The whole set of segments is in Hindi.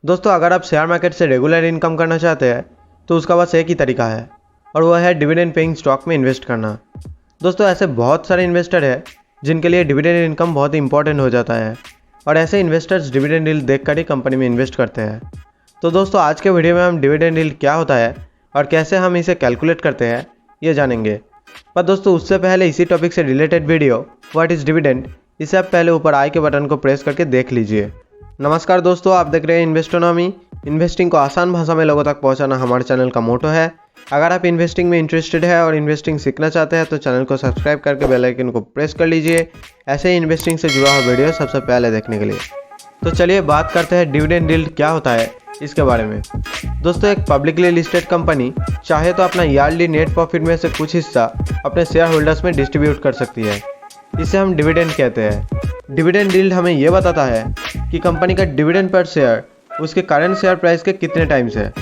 दोस्तों अगर आप शेयर मार्केट से रेगुलर इनकम करना चाहते हैं तो उसका बस एक ही तरीका है और वह है डिविडेंड पेइंग स्टॉक में इन्वेस्ट करना। दोस्तों ऐसे बहुत सारे इन्वेस्टर हैं जिनके लिए डिविडेंड इनकम बहुत ही इंपॉर्टेंट हो जाता है और ऐसे इन्वेस्टर्स डिविडेंड यील्ड देखकर ही कंपनी में इन्वेस्ट करते हैं। तो दोस्तों आज के वीडियो में हम डिविडेंड यील्ड क्या होता है और कैसे हम इसे कैलकुलेट करते हैं ये जानेंगे। पर दोस्तों उससे पहले इसी टॉपिक से related video what is dividend, इसे आप पहले ऊपर आई के बटन को प्रेस करके देख लीजिए। नमस्कार दोस्तों, आप देख रहे हैं इन्वेस्टोनॉमी। इन्वेस्टिंग को आसान भाषा में लोगों तक पहुंचाना हमारे चैनल का मोटो है। अगर आप इन्वेस्टिंग में इंटरेस्टेड है और इन्वेस्टिंग सीखना चाहते हैं तो चैनल को सब्सक्राइब करके बेल आइकन को प्रेस कर लीजिए ऐसे ही इन्वेस्टिंग से जुड़ा हुआ वीडियो सबसे पहले देखने के लिए। तो चलिए बात करते हैं डिविडेंड यील्ड क्या होता है इसके बारे में। दोस्तों एक पब्लिकली लिस्टेड कंपनी चाहे तो अपना ईयरली नेट प्रॉफिट में से कुछ हिस्सा अपने शेयर होल्डर्स में डिस्ट्रीब्यूट कर सकती है। इसे हम डिविडेंड कहते हैं। डिविडेंड यील्ड हमें यह बताता है कि कंपनी का डिविडेंड पर शेयर उसके करंट शेयर प्राइस के कितने टाइम्स है।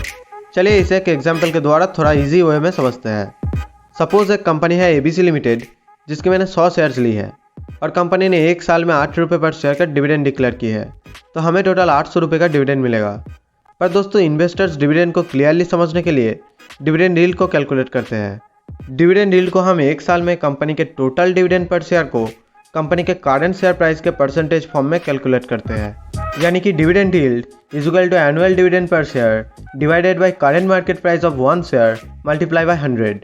चलिए इसे एक एग्जांपल के द्वारा थोड़ा इजी वे में समझते हैं। सपोज एक कंपनी है ABC लिमिटेड जिसकी मैंने 100 शेयर्स ली है और कंपनी ने एक साल में 8 रुपये पर शेयर का डिविडेंड डिक्लेयर की है, तो हमें टोटल 800 रुपये का डिविडेंड मिलेगा। पर दोस्तों इन्वेस्टर्स डिविडेंड को क्लियरली समझने के लिए डिविडेंड यील्ड को कैलकुलेट करते हैं। डिविडेंड यील्ड को हम एक साल में कंपनी के टोटल डिविडेंड पर शेयर को कंपनी के करंट शेयर प्राइस के परसेंटेज फॉर्म में कैलकुलेट करते हैं। यानी कि dividend yield is equal to annual dividend per share divided by current market price of 1 share multiply by 100।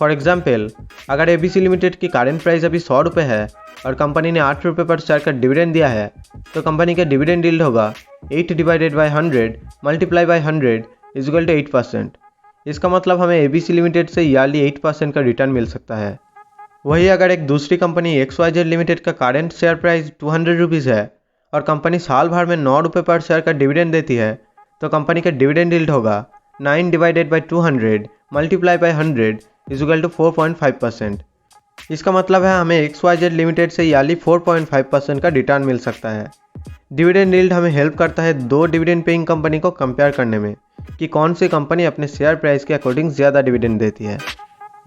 For example अगर ABC लिमिटेड की करंट प्राइस अभी 100 रुपये है और कंपनी ने 8 रुपये पर शेयर का डिविडेंड दिया है तो कंपनी का डिविडेंड यील्ड होगा 8 divided by 100 multiply by 100 is equal to 8%। इसका मतलब हमें ABC लिमिटेड से ईयरली 8% का रिटर्न मिल सकता है। वही अगर एक दूसरी कंपनी XYZ लिमिटेड का करंट शेयर प्राइस 200 रुपीज़ है और कंपनी साल भर में 9 रुपये पर शेयर का डिविडेंड देती है तो कंपनी का डिविडेंड यील्ड होगा 9 divided by 200 multiply by 100 is equal to 4.5%। इसका मतलब है हमें XYZ लिमिटेड से ईयरली 4.5% का रिटर्न मिल सकता है। डिविडेंड यील्ड हमें हेल्प करता है दो डिविडेंड पेइंग कंपनी को कंपेयर करने में कि कौन सी कंपनी अपने शेयर प्राइस के अकॉर्डिंग ज़्यादा डिविडेंड देती है।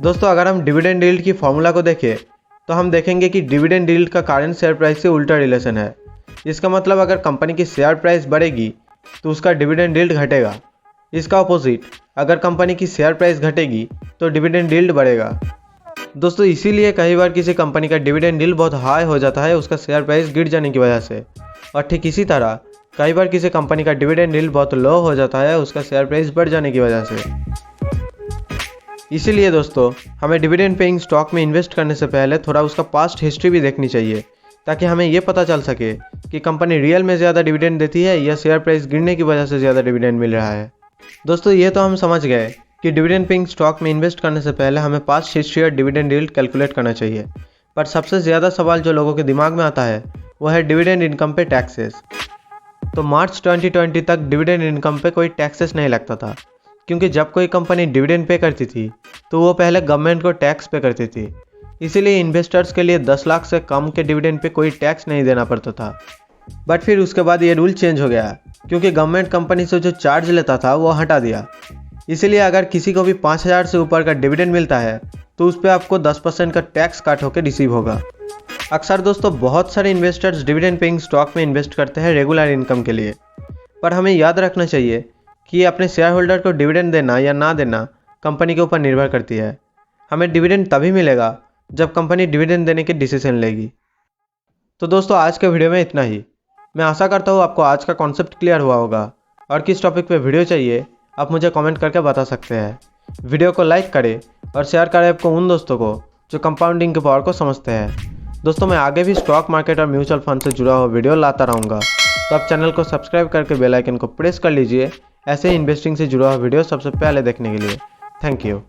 दोस्तों अगर हम डिविडेंड यील्ड की फॉर्मूला को देखें तो हम देखेंगे कि डिविडेंड यील्ड का करंट शेयर प्राइस से उल्टा रिलेशन है। इसका मतलब अगर कंपनी की शेयर प्राइस बढ़ेगी तो उसका डिविडेंड यील्ड घटेगा। इसका अपोजिट अगर कंपनी की शेयर प्राइस घटेगी तो डिविडेंड यील्ड बढ़ेगा। दोस्तों इसीलिए कई बार किसी कंपनी का डिविडेंड यील्ड बहुत हाई हो जाता है उसका शेयर प्राइस गिर जाने की वजह से, और ठीक इसी तरह कई बार किसी कंपनी का डिविडेंड यील्ड बहुत लो हो जाता है उसका शेयर प्राइस बढ़ जाने की वजह से। इसीलिए दोस्तों हमें डिविडेंड पेइंग स्टॉक में इन्वेस्ट करने से पहले थोड़ा उसका पास्ट हिस्ट्री भी देखनी चाहिए ताकि हमें ये पता चल सके कि कंपनी रियल में ज़्यादा डिविडेंड देती है या शेयर प्राइस गिरने की वजह से ज़्यादा डिविडेंड मिल रहा है। दोस्तों ये तो हम समझ गए कि डिविडेंड पेइंग स्टॉक में इन्वेस्ट करने से पहले हमें पास्ट हिस्ट्री और डिविडेंड यील्ड कैलकुलेट करना चाहिए। पर सबसे ज़्यादा सवाल जो लोगों के दिमाग में आता है वो है डिविडेंड इनकम पे टैक्सेस। तो मार्च 2020 तक डिविडेंड इनकम पे कोई टैक्सेस नहीं लगता था, क्योंकि जब कोई कंपनी डिविडेंड पे करती थी तो वो पहले गवर्नमेंट को टैक्स पे करती थी। इसीलिए इन्वेस्टर्स के लिए 10 लाख से कम के डिविडेंड पे कोई टैक्स नहीं देना पड़ता था। बट फिर उसके बाद ये रूल चेंज हो गया क्योंकि गवर्नमेंट कंपनी से जो चार्ज लेता था वो हटा दिया। इसीलिए अगर किसी को भी 5000 से ऊपर का डिविडेंड मिलता है तो उस पर आपको 10% का टैक्स काट होकर रिसीव होगा। अक्सर दोस्तों बहुत सारे इन्वेस्टर्स डिविडेंड पेइंग स्टॉक में इन्वेस्ट करते हैं रेगुलर इनकम के लिए, पर हमें याद रखना चाहिए कि अपने शेयर होल्डर को डिविडेंड देना या ना देना कंपनी के ऊपर निर्भर करती है। हमें डिविडेंड तभी मिलेगा जब कंपनी डिविडेंड देने की डिसीजन लेगी। तो दोस्तों आज के वीडियो में इतना ही। मैं आशा करता हूँ आपको आज का कॉन्सेप्ट क्लियर हुआ होगा और किस टॉपिक पे वीडियो चाहिए आप मुझे कमेंट करके बता सकते हैं। वीडियो को लाइक करें और शेयर करें आपको उन दोस्तों को जो कंपाउंडिंग के पावर को समझते हैं। दोस्तों मैं आगे भी स्टॉक मार्केट और म्यूचुअल फंड से जुड़ा हुआ वीडियो लाता रहूँगा, तो आप चैनल को सब्सक्राइब करके बेल आइकन को प्रेस कर लीजिए ऐसे इन्वेस्टिंग से जुड़ा हुआ वीडियो सबसे पहले देखने के लिए। Thank you.